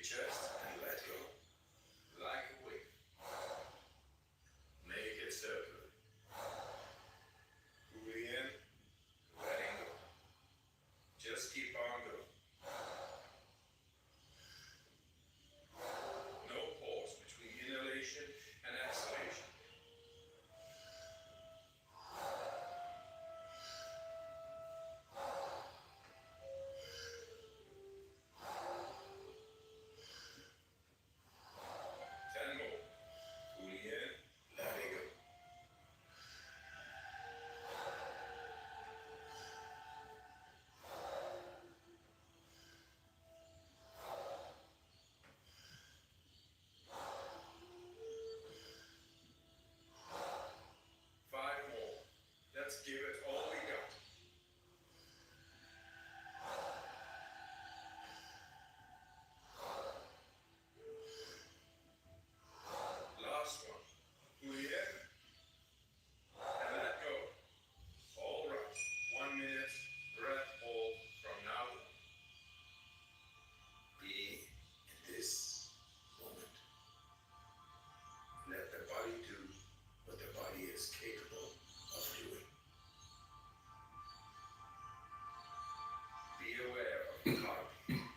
chest and let go. Like a wave. Make it circular. Breathing in, letting go. Just keep on going. No pause between inhalation and exhalation. Let's give it all we got. Last one. Breathe in and let go. All right. 1 minute breath hold from now on. Be in this moment. Let the body do what the body is capable of doing. Be aware of your heartbeat.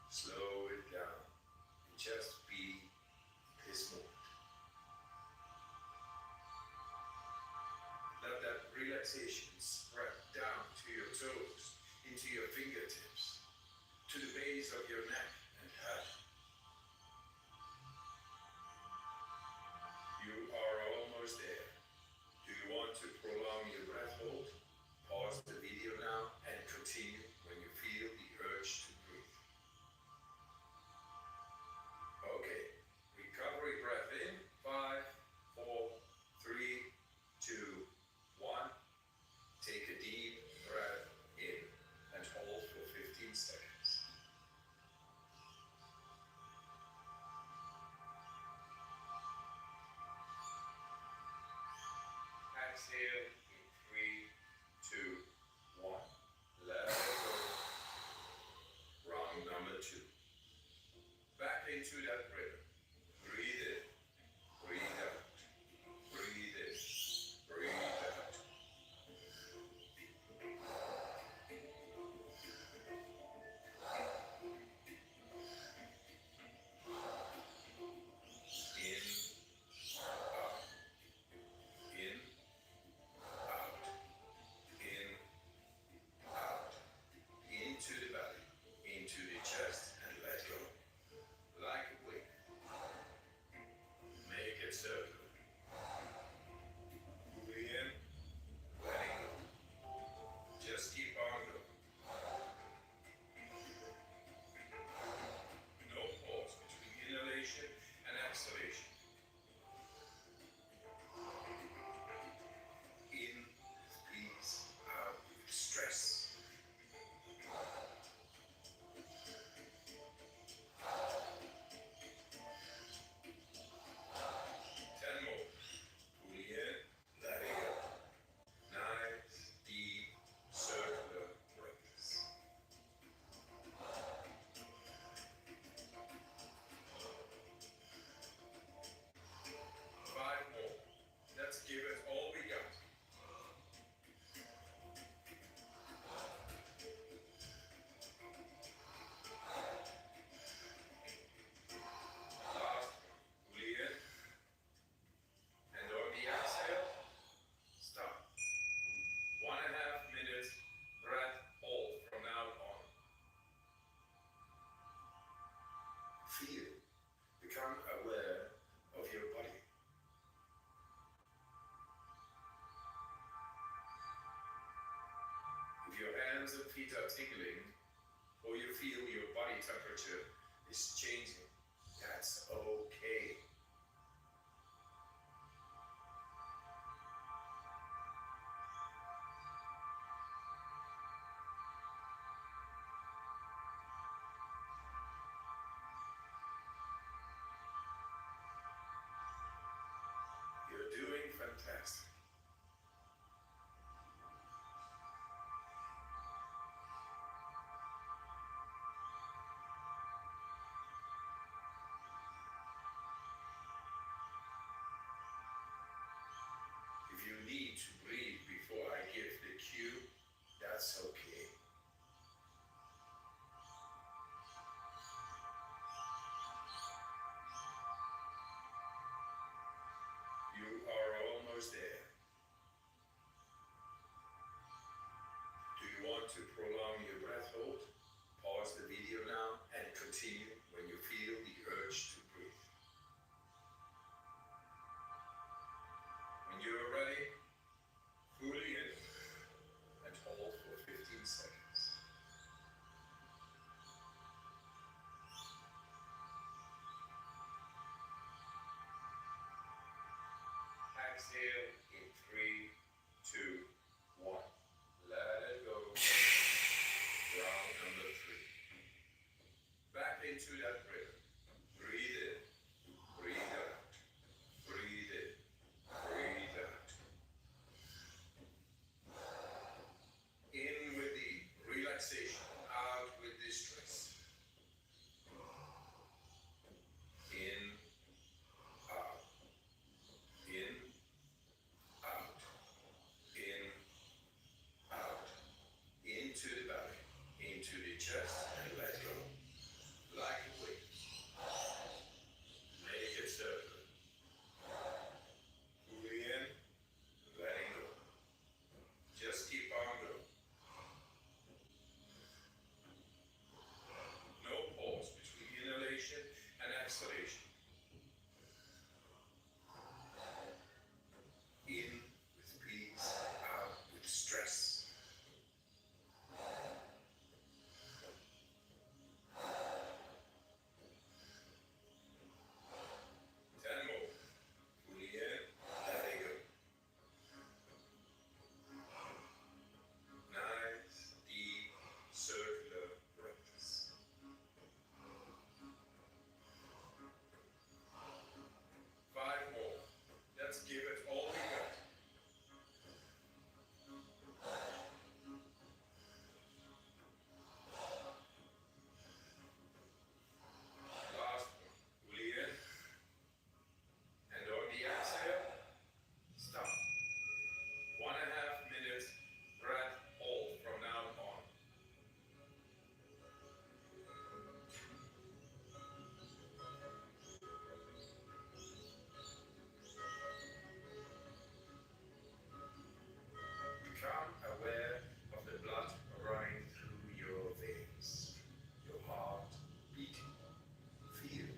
Slow it down and just be this moment. Let that relaxation spread down to your toes, into your fingertips, to the base of your neck and head. You are almost there. Do you want to prolong your breath hold? Pause the video now and continue when you feel the urge to breathe. Okay, recovery breath in. 5, 4, 3, 2, 1. Take a deep breath in and hold for 15 seconds. Exhale in 3, 2, 1. Let it go. Round number 2. Back into that rhythm. Breathe in. Breathe out. Breathe in. Breathe out. Into the belly, into the chest, and let go. Like a wave. Make it circular. Moving in, letting go. Just keep on going. No pause between inhalation and exhalation. In with peace, out with stress. 10 more. Breathe in, letting go. Nice, deep, circular breaths. 5 more. Let's give it all we got. Last one. Breathe in. And on the exhale, stop. 1.5 minutes breath hold from now on. Feel. Become aware of your body. If your hands and feet are tingling, or you feel your body temperature is changing, that's okay. You're doing fantastic. Pause the video now and continue when you feel the urge to breathe. When you are ready, fully in and hold for 15 seconds. Exhale in 3, 2, 1. Let it go. Round number 3. Back into that rhythm. Breathe in. Breathe out. Breathe in. Breathe out. In with the relaxation. Out with the stress. In. Out. In. Out. In. Out. Into the belly. Into the chest and let go. Like a wave. Make it circular. Fully in, letting go. Just keep on going. No pause between inhalation and exhalation. In with peace, out with stress. 10 more. Fully in, letting go. Nice, deep, circular breaths. 5 more. Let's give it all we got. Last one. Fully in. And on the exhale, stop. 1.5 minutes breath hold from now on. Become aware of the blood running through your veins, your heart beating. Feel.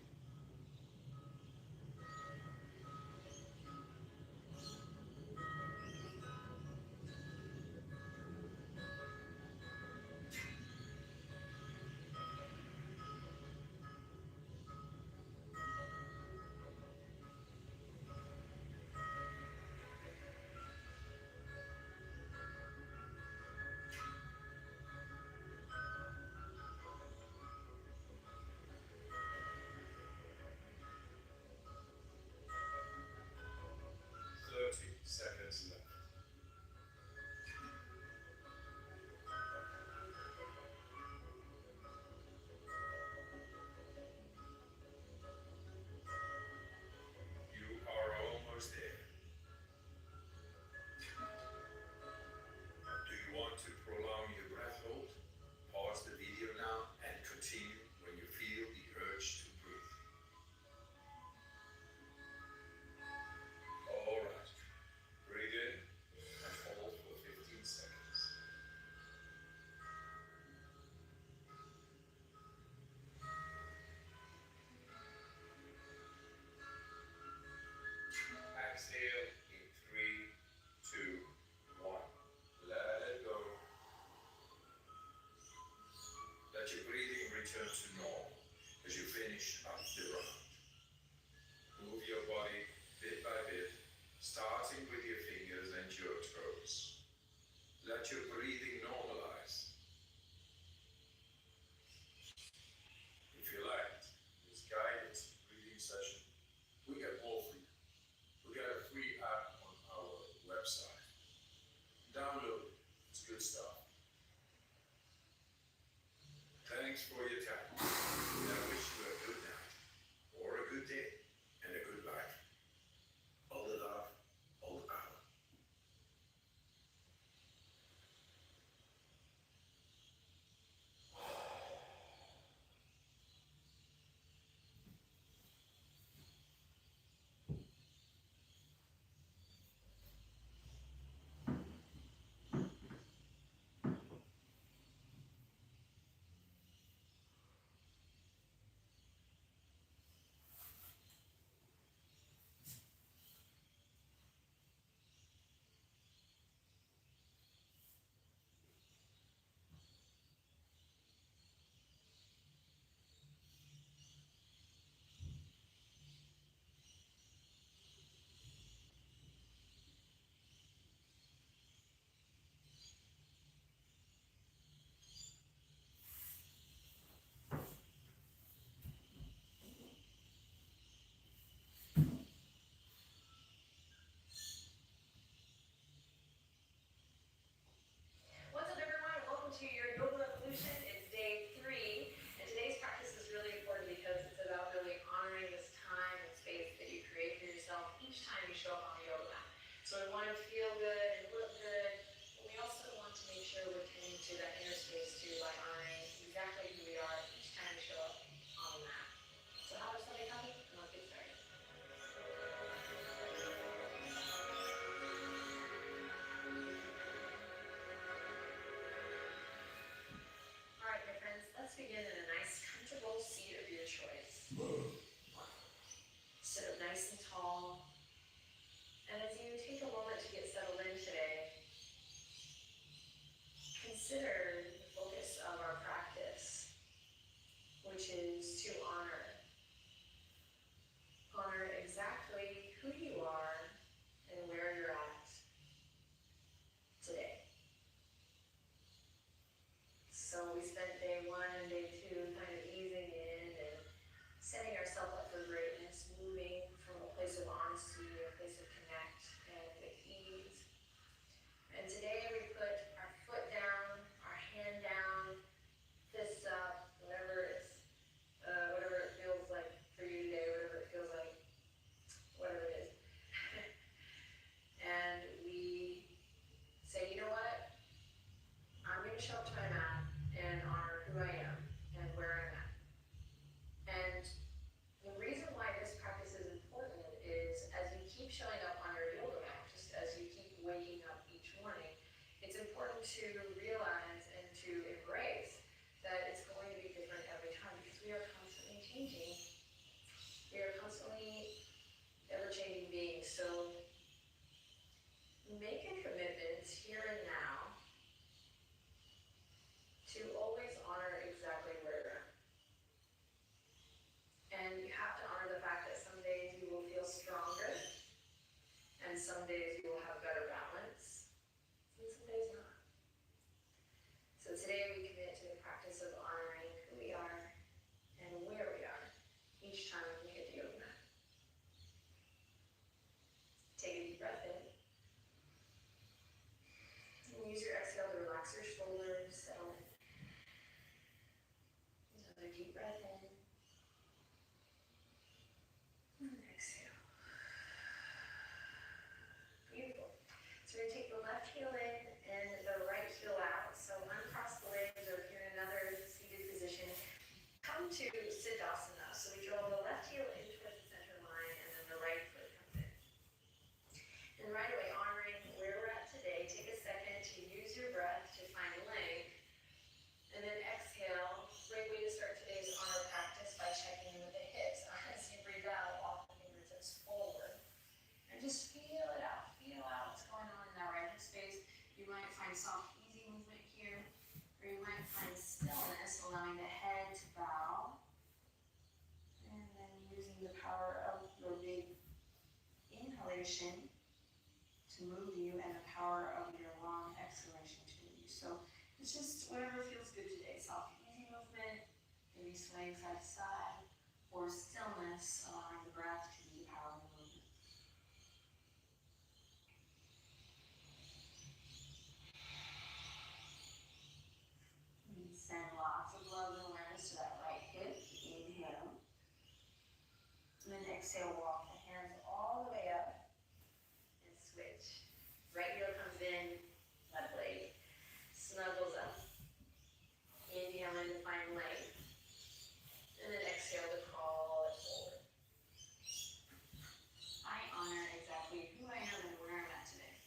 Seconds left. You are almost there. Do you want to prolong your breath hold? Pause the video now and continue when you feel the urge to breathe. All right. Breathe in and hold for 15 seconds. Exhale in 3, 2, 1. Let it go. Let your breathing return to normal as you finish up the round. Move your body bit by bit, starting with your fingers and your toes. Let your breathing normalize. If you liked this guided breathing session, we got more for you. We got a free app on our website. Download it. It's good stuff. Thanks for your time. And I wish you a good night, or a good day, and a good life. All the love, all the power. let's begin in a nice, comfortable seat of your choice. Sit up nice and tall. And as you take a moment to get settled in today, consider the focus of our practice, which is to honor. Honor exactly who you are and where you're at today. So we spent day 1 and day 2 kind of easing in and setting ourselves up for greatness, moving from a place of honesty, a place of connect, and with ease. And today we put our foot down, our hand down, fist up, whatever it feels like for you today, whatever it feels like, whatever it is. And we say, you know what? I'm going to show up to my mat and honor who I am and where I'm at. And the reason why this practice is important is as you keep showing up on your yoga mat, just as you keep waking up each morning, it's important to realize and to embrace that it's going to be different every time because we are constantly changing. We are constantly ever-changing beings. So make a commitment here and now to always honor exactly where you're at. And you have to honor the fact that some days you will feel stronger, and some days you will have better balance, and some days not. So today we commit to the practice of honoring who we are and where we are each time we hit the yoga mat. Take a deep breath in. And use your exhale to relax your shoulders, settle in. Another deep breath in. And exhale. Beautiful. So we're going to take the left heel in and the right heel out. So uncross the legs, or if you're in another seated position, come to Siddhasana. So we draw the left heel in towards the center line, and then the right foot comes in. And right away, honoring where we're at today, take a second to use your breath to find length. And then exhale. Great way to start today's honor practice by checking in with the hips. As you breathe out, walk the fingertips forward. And just feel it out. Feel out what's going on in that right hip space. You might find soft, easy movement here. Or you might find stillness, allowing the head to bow. And then using the power of your big inhalation to move you, and the power of your long exhalation to move you. So it's just whatever feels good today. Soft, easy movement, maybe swaying side to side, or stillness, allowing the breath to be the power of the movement. And send lots of love and awareness to that right hip. Inhale. And then exhale, walk the hands all the way up and switch. Right heel comes in, left leg snuggles up. Inhale in to find length. And then exhale to crawl it forward. I honor exactly who I am and where I'm at today.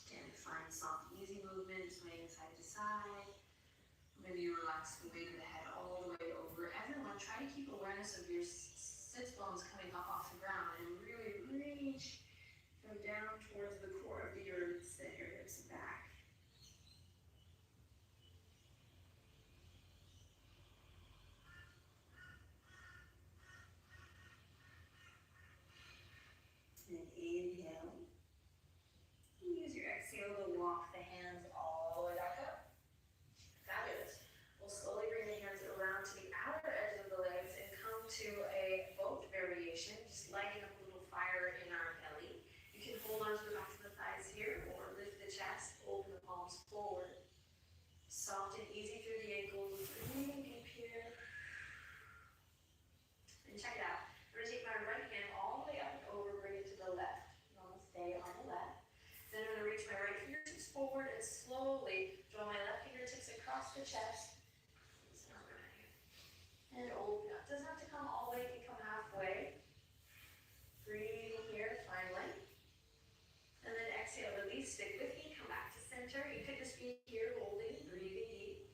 Again, find soft, easy movement, swaying side to side. Maybe you relax the weight of the head all the way over. Everyone, try to keep awareness of your sits bones coming up off the ground and really reach from down towards the core of the earth. Send your hips back. And inhale. Use your exhale to walk the hands all the way back up. Fabulous. We'll slowly bring the hands around to the outer edge of the legs and come to a boat variation, just lighting up a little fire in our belly. You can hold on to the backs of the thighs here, or lift the chest, open the palms forward. Soft and easy through the ankles, breathing deep here. And check it out. I'm going to take my right hand all the way up and over, bring it to the left. I'm going to stay on the left. Then I'm going to reach my right fingertips forward and slowly draw my left fingertips across the chest. And open up. Doesn't have to come all the way, you can come halfway. Breathing here, find length. And then exhale, release, stick with me, come back to center. center. You could just be here holding, breathing deep.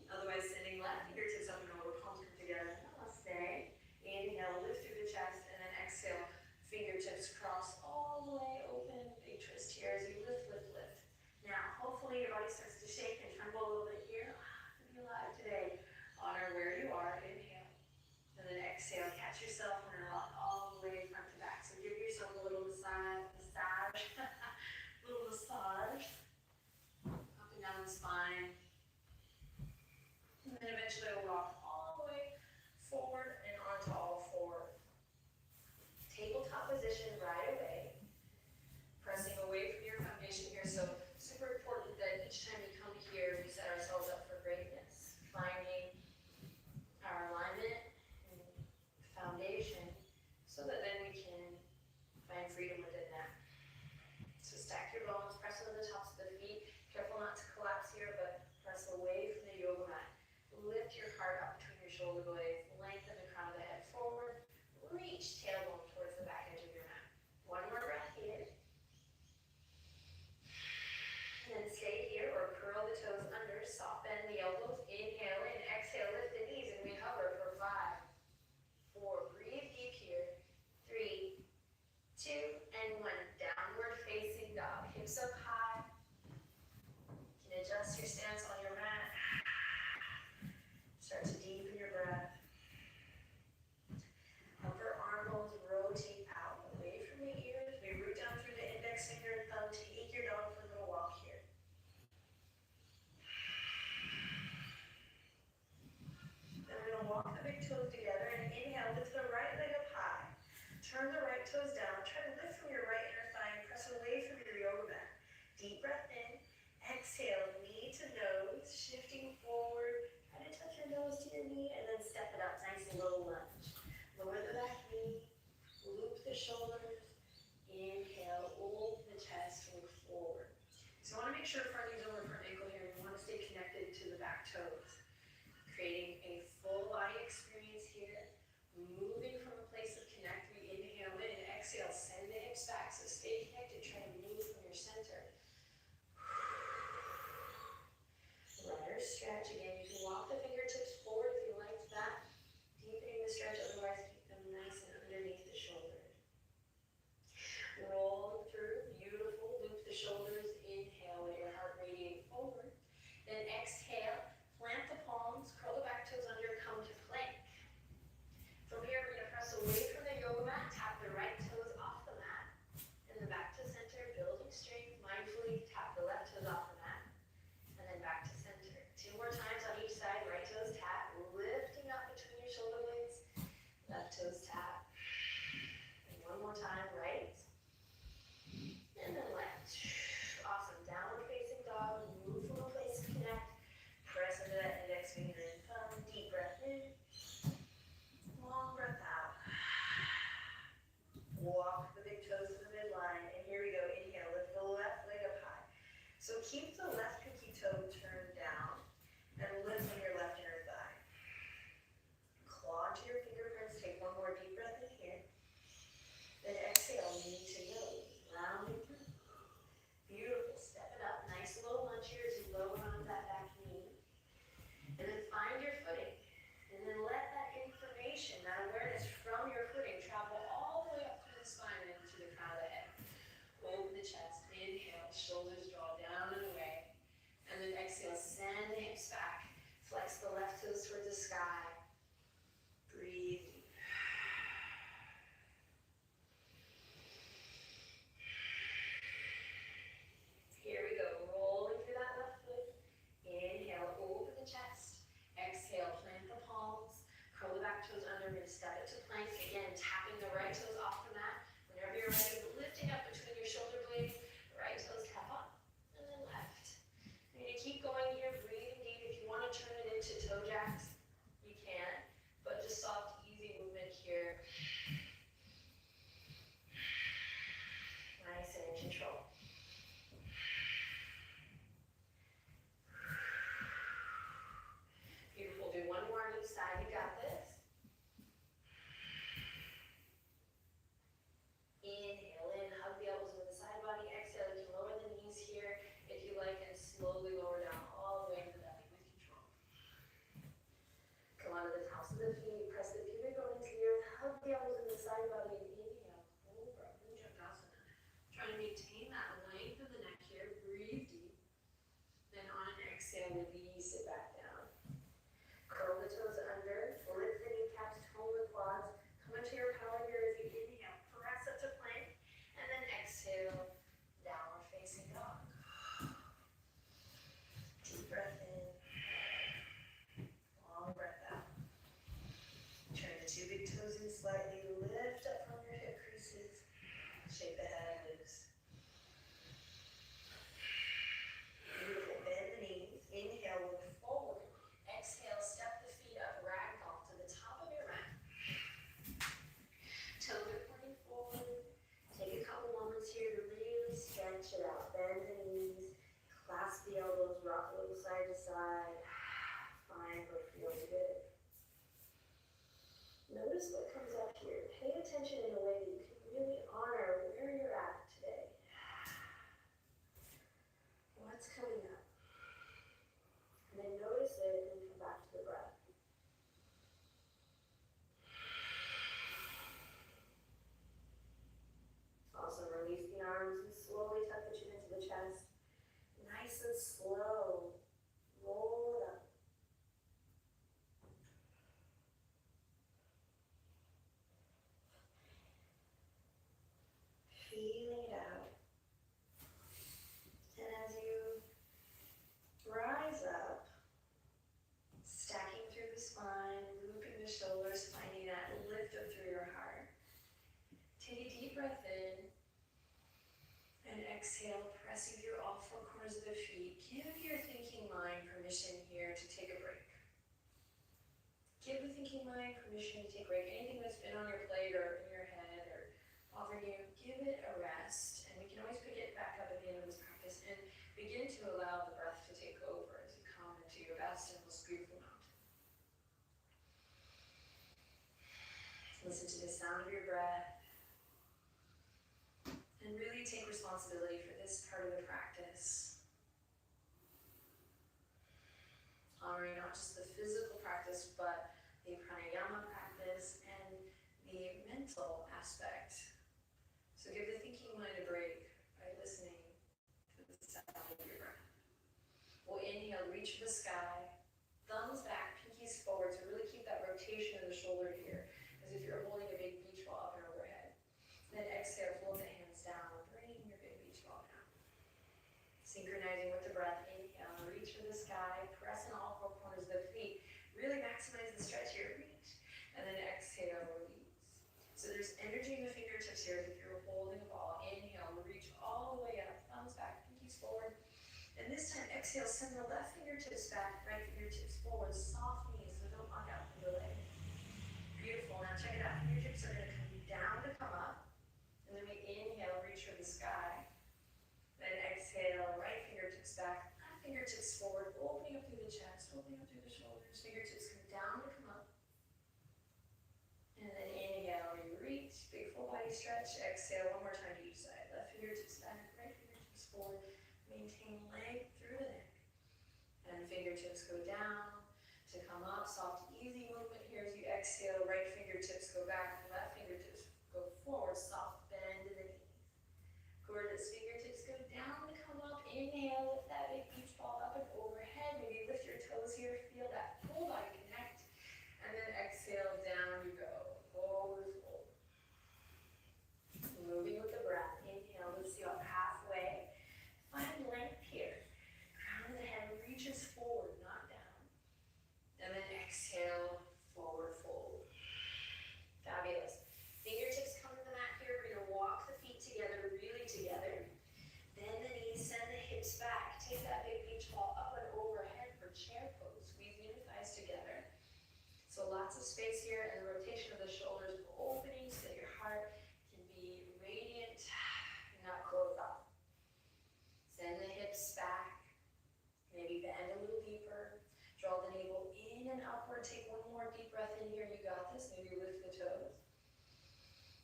Otherwise, sending left fingertips up and over, palms come together. Namaste. Inhale, lift through the chest, and then exhale. Fingertips cross all the way open. Big twist here as you lift, lift, lift. Now, hopefully your body starts to shake and tremble a little bit here. To be alive today. Honor where you are. Inhale. And then exhale. Catch yourself and rock all the way front to back. So give yourself a little massage. Little massage. Up and down the spine. And then eventually we'll rock all the way forward and onto all four. Tabletop position right away. Pressing away from your foundation here. So super important that each time you come here, we set ourselves up for greatness. Finding our alignment and foundation so that then we can find freedom within that. So stack your bones, press over the tops of the feet. Careful not to collapse here, but press away from the yoga mat. Lift your heart up between your shoulder blades. Lengthen the crown of the head forward. Reach tailbone towards the back edge of your mat. One more breath here. And then stay here or curl the toes under. Soft bend the elbows. Inhale in. Exhale, lift the knees, and we hover for 5, 4. Breathe deep here. 3, 2, and 1. Downward facing dog. Hips up high. You can adjust your stance on your mat. Start to deepen your breath. Upper arm bones rotate out away from the ears. We root down through the index finger and thumb. Take your dog for a little walk here. Then we're going to walk the big toes together and inhale, lift the right leg up high. Turn the right toes down. Try to lift from your right inner thigh and press away from your yoga mat. Deep breath in. Exhale, knee to nose, shifting forward. Try to touch your nose to your knee and then step it up. Nice low lunge. Lower the back knee. Loop the shoulders. Inhale, open the chest, look forward. So I want to make sure front knee's over front ankle here. We want to stay connected to the back toes. Creating a full body experience here. Moving from a place of connect. We inhale in and exhale. Send the hips back. So stay connected. Try to move from your center. Runner stretch. Again, you can walk the fingertips forward if you like that. Deepening the stretch. Otherwise, keep them nice and underneath the shoulders. of the feet. Give your thinking mind permission here to take a break. Give the thinking mind permission to take a break. Anything that's been on your plate or in your head or bothering you, give it a rest. And we can always pick it back up at the end of this practice and begin to allow the breath to take over as you come into your best and most beautiful mountain. Listen to the sound of your breath. And really take responsibility for this part of the practice. Honoring not just the physical practice, but the pranayama practice and the mental aspect. So give the thinking mind a break by listening to the sound of your breath. We'll inhale, reach for the sky, thumbs back, pinkies forward, so really keep that rotation of the shoulder here, as if you're holding a big beach ball up and overhead. And then exhale, float the hands down, bring your big beach ball down. Synchronizing with the breath, inhale, reach for the sky, press in all four corners of the feet, really maximize the stretch here, reach, and then exhale, release. So there's energy in the fingertips here as if you're holding a ball. Inhale, reach all the way up, thumbs back, pinkies forward. And this time, exhale, send the left fingertips back, right fingertips forward, soft knees, so don't lock out from the leg. Beautiful, now check it out, fingertips are gonna come down to come up, and then we inhale, reach for the sky. Then exhale, right fingertips back, left fingertips forward, opening up through the chest, opening up through the shoulders, fingertips come down to come up. And then inhale, you reach, big full body stretch, exhale, one more time to each side. Left fingertips back, right fingertips forward, maintain leg through the neck. And fingertips go down to come up, soft, easy movement here as you exhale, right fingertips go back, left fingertips go forward, soft bend in the knees. Gorgeous, fingertips go down to come up, inhale, lift that big beach ball up and overhead, maybe lift your toes here, feel that full body connect, and then exhale, down you go, forward fold. Moving with the breath, inhale, lifts you up halfway, find length here, crown of the head reaches forward, not down, and then exhale, forward fold. Fabulous. Fingertips come to the mat here. We're going to walk the feet together, really together. Bend the knees, send the hips back. Take that big beach ball up and overhead for chair pose. Squeeze the inner thighs together. So lots of space here, and the rotation of the shoulders opening so that your heart can be radiant, not closed off. Send the hips back. Maybe bend a little deeper. Draw the navel in and upward. Take one more deep breath in here. You got this. Maybe lift the toes.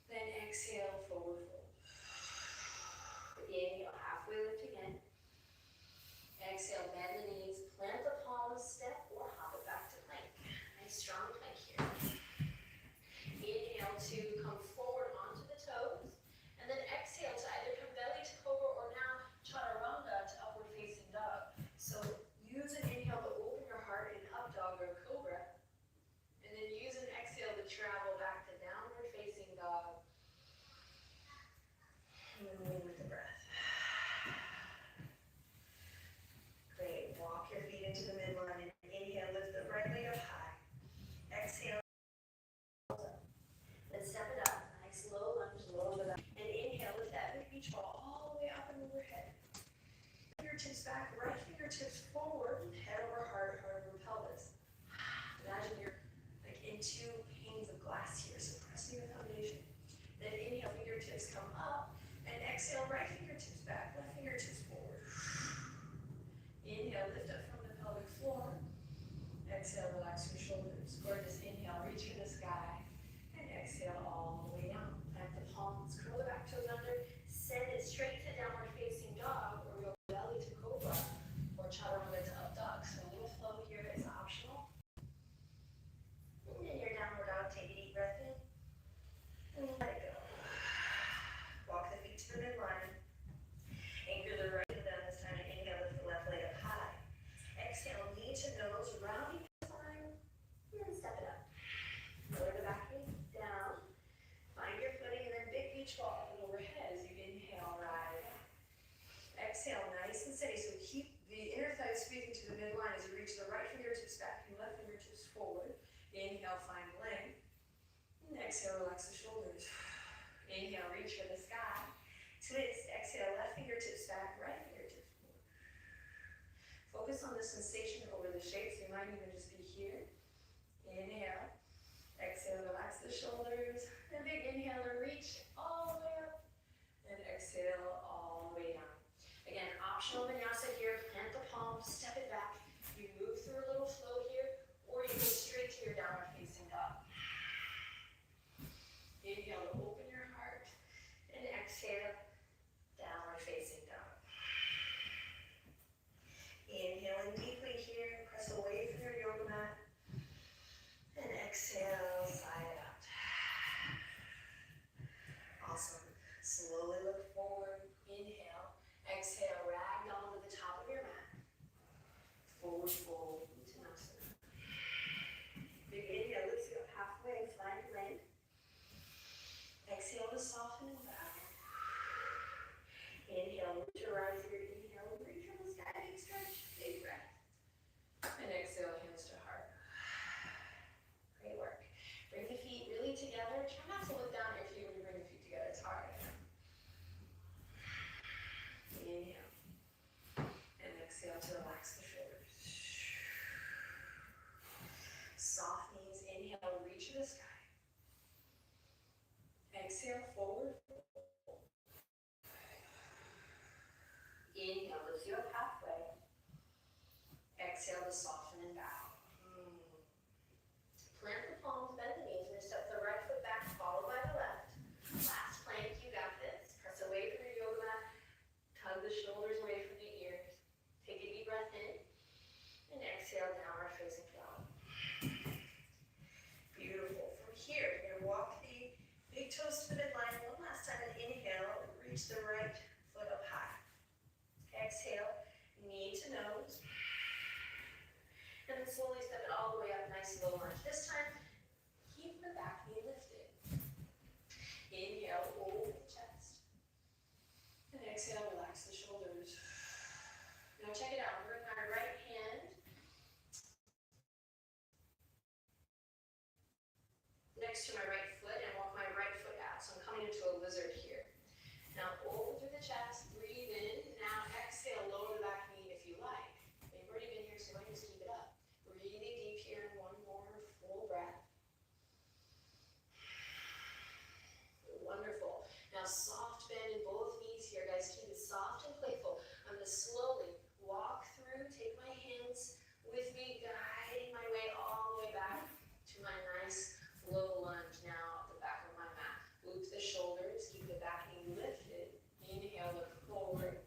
Then exhale, forward fold. Inhale, halfway lift again. Exhale, bend the knees, plant the palms, step or hop it back to plank. Nice strong plank here. Inhale to come forward onto the toes. And then exhale to either come belly to cobra or now chaturanga to upward facing dog. So use an inhale to open your heart in up dog or cobra. And then use an exhale to travel back to downward facing dog. Moving with the breath. Great. Walk your feet into the midline and inhale, lift the right leg up high. Exhale. Then step it up. Nice low lunge, lower the back. And inhale, lift that big beach ball all the way up and overhead. Fingertips back, right fingertips forward, head over heart, heart over pelvis. Imagine you're like in two panes of glass here, so pressing your foundation. Then inhale, fingertips come up, and exhale, right fingertips back, left fingertips forward. Inhale, lift up from the pelvic floor. Exhale, relax your shoulders. Gorgeous. Inhale, reach for the sky. And exhale all the way down. Plant the palms, curl the back toes under. Send it straight to downward facing dog, or go belly to cobra, or chaturanga to up dog. So a little flow here is optional. And then your downward dog, take a deep breath in. And let it go. Walk the feet to the midline. Anchor the right foot down this time. Inhale, lift the left leg up high. Exhale, knee to nose, rounding the spine. And then step it up. Lower the back knee down. Find your footing, and then big beach ball and overhead as you inhale, rise up. Exhale, nice and steady. So keep the inner thighs squeezing to the midline as you reach the right fingertips back and left fingertips forward. Inhale, find length. And exhale, relax the shoulders. Inhale, reach for the sky. Twist. Exhale, left fingertips back, right fingertips forward. sensation over the shape, so you might even just be here. Inhale. Exhale, relax the shoulders. And big inhale to reach all the way up. And exhale all the way down. Again, optional vinyasa here. Plant the palm, step it back. You move through a little flow here, or you go straight to your downward facing dog. Inhale to open your heart. And exhale, downward facing dog. Inhaling deeply here. Press away from your yoga mat. And exhale, side out. Awesome. Slowly look forward. Inhale. Exhale, ragdoll to the top of your mat. Forward fold into Uttanasana. Big inhale lifts you up halfway, flying plank. Exhale to soften and bow. Inhale, lift to rise here. Inhale, reach from the sky, big stretch, big breath. And exhale, hands to heart. Great work. Bring the feet really together. Try not to look down at your feet when you bring the feet together. It's hard. Inhale. And exhale to relax the shoulders. Soft knees. Inhale, reach to the sky. Exhale, forward. Inhale, lift you up halfway. Exhale to soften and bow. Plant the palms, bend the knees. We're going to step the right foot back, followed by the left. Last plank, you got this. Press away from your yoga mat. Tug the shoulders away from the ears. Take a deep breath in. And exhale, downward facing dog. Beautiful. From here, you're going to walk the big toes to the midline. One last time, and inhale. Reach the right foot up high. Exhale, knee to nose. And then slowly step it all the way up, nice low lunge. This time, keep the back knee lifted. Inhale, open the chest. And exhale, relax the shoulders. Now check it out. Bring my right hand next to my right foot and walk my right foot out. So I'm coming into a lizard here. Now open through the chest, breathe in. Now exhale, lower the back knee if you like. They've already been here, so you might just keep it up. Really deep here, one more full breath. Wonderful. Now soft bend in both knees here, guys. Keep it soft and playful. I'm going to slowly walk through, take my hands with me, guiding my way all the way back to my nice low lunge now at the back of my mat. Loop the shoulders, keep the back knee lifted. Inhale, look forward.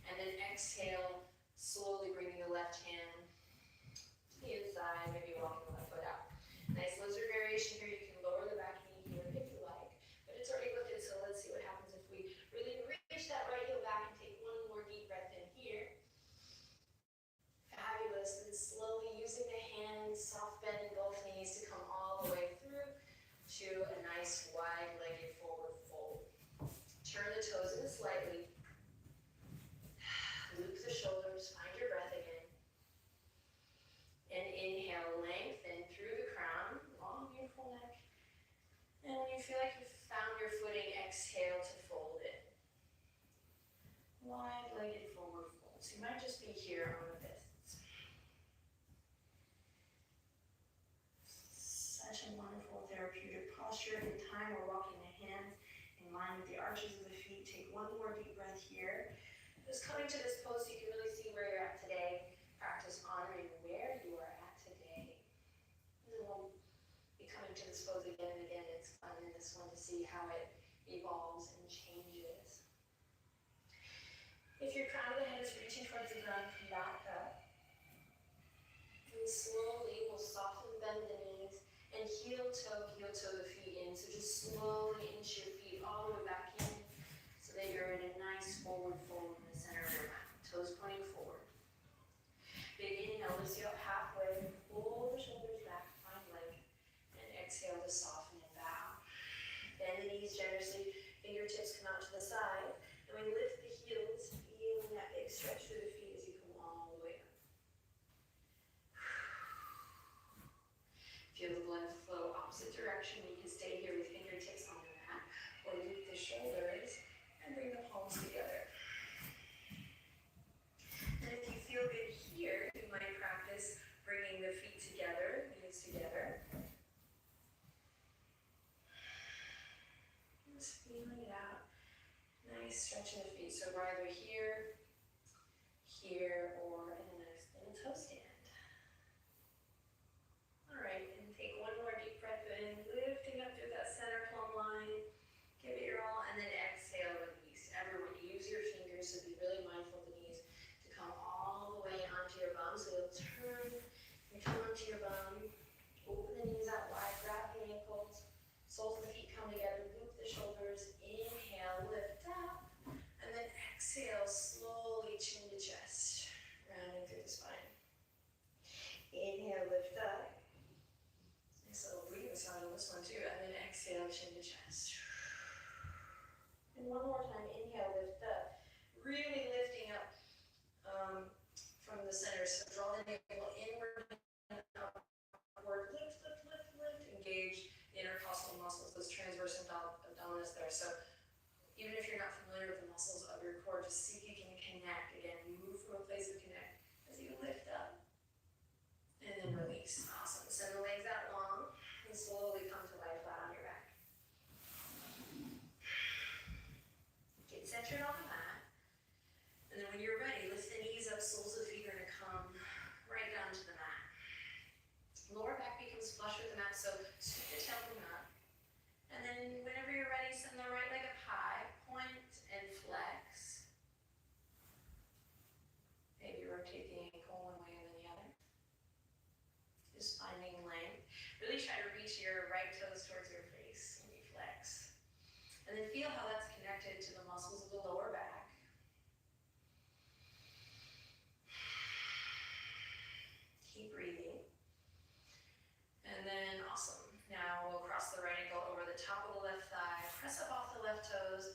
And then exhale, slowly bringing the left hand to the inside, maybe walking the left foot out. Nice lizard variation here. You can lower the back knee here if you like, but it's already lifted, so let's see what happens if we really reach that right heel back and take one more deep breath in here. Fabulous. And slowly using the hands, soft bend in both knees to come all the way through to a nice wide-legged forward fold. Turn the toes in slightly. Loop the shoulders, find your breath again. And inhale, lengthen through the crown, long, beautiful neck. And when you feel like you've found your footing, exhale to fold it. Wide-legged forward fold. So you might just be here on the fists. Such a wonderful therapeutic posture. In time, we're walking the hands in line with the arches of the feet. Take one more deep breath here. Just coming to this pose so you can really see where you're at today. Practice honoring where you are at today. And then we'll be coming to this pose again and again. It's fun in this one to see how it evolves and changes. If your crown of the head is reaching towards the ground, come back up. And slowly we'll soften, bend the knees, and heel toe the feet in. So just slowly inch your feet all the way back in so that you're in a nice forward fold in the center of your mat. Toes pointing forward. Big inhale, lift you up halfway. Pull the shoulders back, find length. And exhale to soften and bow. Bend the knees generously. Fingertips come out to the side. And we lift the heels, feeling that big stretch through the feet as you come all the way up. Feel the blood flow opposite direction. You can stay here with fingertips on the mat, or loop the shoulders and bring the palms together. And if you feel good here, you might Soles of the feet come together, loop the shoulders, inhale, lift up, and then exhale, slowly chin to chest, rounding through the spine. Inhale, lift up. Nice little breathing sound on this one too, and then exhale, chin to chest. And one more time, inhale, lift up. Really lifting up from the center, so draw the navel inward and upward, lift, lift, lift, lift, engage the intercostal muscles, those transverse abdominis there. So even if you're not familiar with the muscles of your core, just see if you can connect. Again, move from a place of connect as you lift up and then release. Awesome. Send the legs out long and slowly come to lie flat on your back. Get centered on the mat. And then when you're ready, lift the knees up, soles of the feet are going to come right down to the mat. Lower back becomes flush with the mat, so scoop the tailbone up. And then whenever you're ready, send the right leg up high, point and flex. Maybe rotate the ankle one way and then the other. Just finding length. Really try to reach your right toes towards your face when you flex. And then feel how that's connected to the muscles of the lower back. Keep breathing. And then, awesome. Now we'll cross the right ankle over the top of the left thigh, press up off the left toes.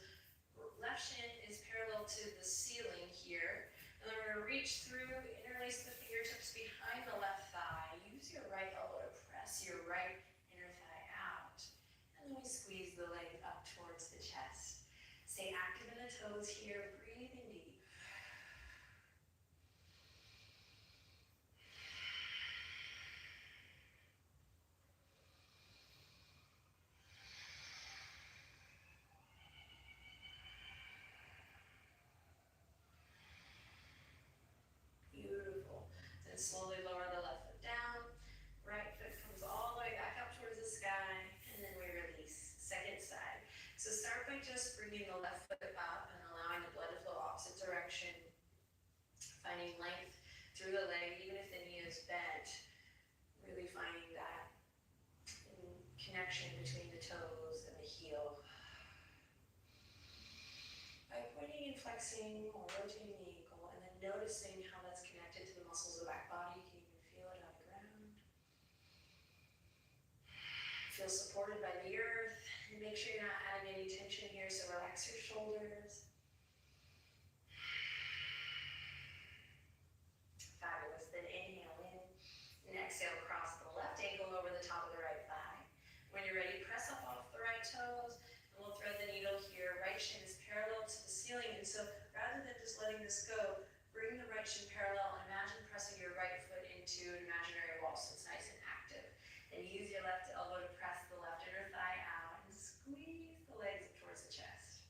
Left shin is parallel to the ceiling here. And then we're going to reach through, interlace the fingertips behind the left thigh. Use your right elbow to press your right inner thigh out. And then we squeeze the leg up towards the chest. Stay active in the toes here, breathing deep. Beautiful. Then slowly lower the left foot down. Right foot comes all the way back up towards the sky. And then we release. Second side. So start by just bringing the left foot up and allowing the blood to flow opposite direction. Finding length through the leg, even if the knee is bent. Really finding that connection between the toes and the heel. By pointing and flexing or rotating the ankle, and then noticing how that's connected to the muscles of the back body. You can even feel it on the ground. Feel supported by the earth. And make sure you're not adding any tension here, so relax your shoulders. Fabulous. Then inhale in and exhale, cross the left ankle over the top of the right thigh. When you're ready, press up off the right toes, and we'll thread the needle here. Right shin is parallel to the ceiling, and so rather than just letting this go, bring the right shin parallel and imagine pressing your right foot into an imaginary wall so it's nice and active. And use your left elbow to press the left inner thigh out and squeeze the legs up towards the chest.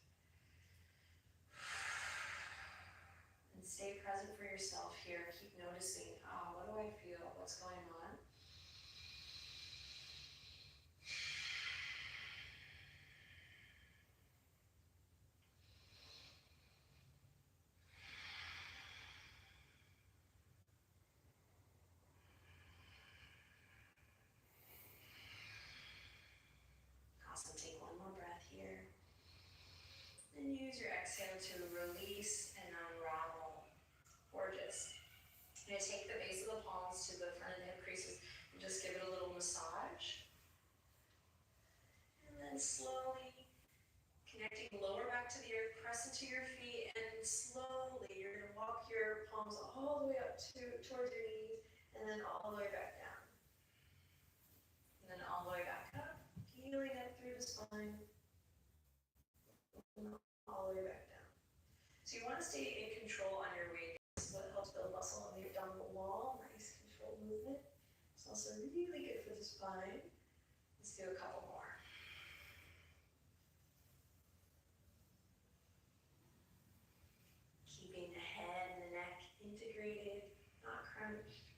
And stay present for yourself here. Keep noticing, what do I feel? What's going on? Awesome. Take one more breath here. And use your exhale to release and unravel. Gorgeous. You're going to take the base of the palms to the front of the hip creases and just give it a little massage. And then slowly connecting lower back to the earth, press into your feet, and slowly you're going to walk your palms all the way up towards your knees, and then all the way back down. And then all the way back up, healing up through the spine, and all the way back down. So you want to stay in control on your weight. This is what helps build muscle on the abdominal wall. Nice controlled movement. It's also really good for the spine. Let's do a couple more. Keeping the head and the neck integrated, not crunched.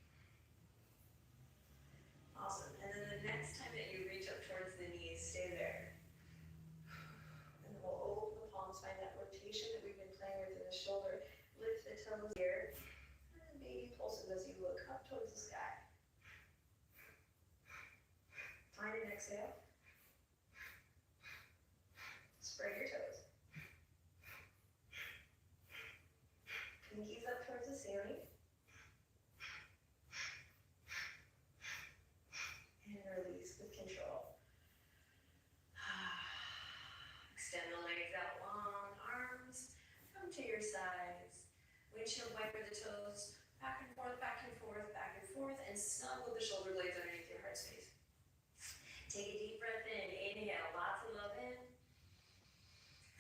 Awesome. And then the next time that you reach up towards the knees, stay there. And then we'll open the palms, find that rotation that we've been playing with in the shoulder. Lift the toes here. And baby pulses as you look up towards the sky. Find an exhale. ceiling. And release with control. Extend the legs out long, arms come to your sides. Windshield wiper the toes, back and forth, back and forth, back and forth, and snuggle the shoulder blades underneath your heart space. Take a deep breath in, inhale, lots of love in,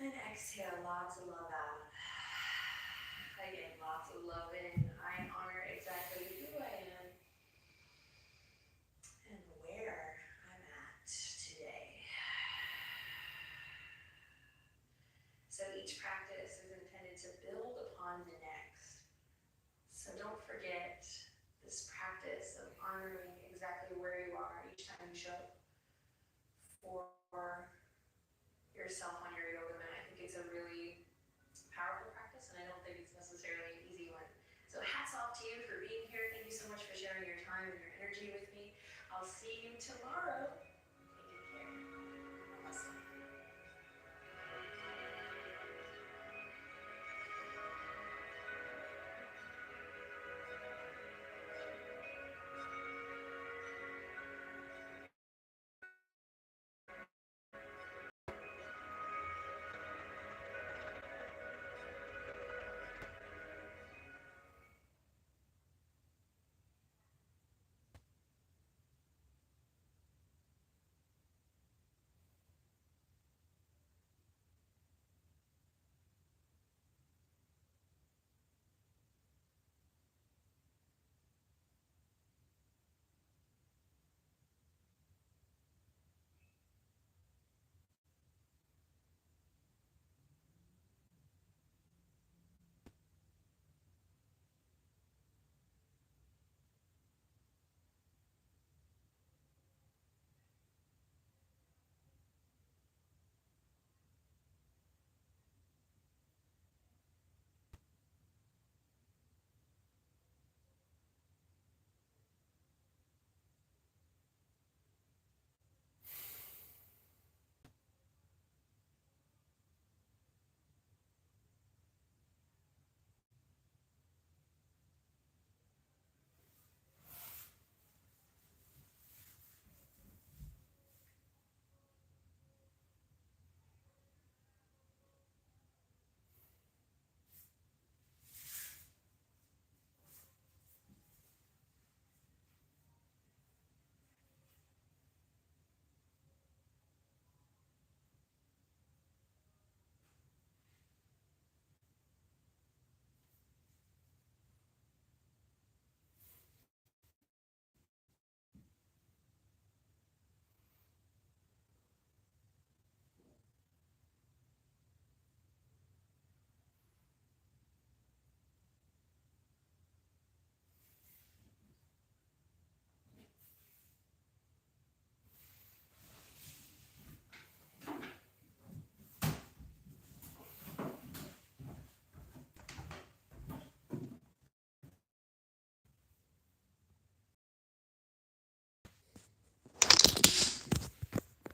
and exhale, lots of love out. Again, lots of love in. I honor exactly who I am and where I'm at today. So each practice is intended to build upon the next. So don't forget this practice of honoring exactly where you are each time you show up for yourself on your yoga mat. I think it's a really powerful practice, and I don't think it's necessarily an easy one. So hats off to you for being here. Thank you so much for sharing your time and your energy with me. I'll see you tomorrow.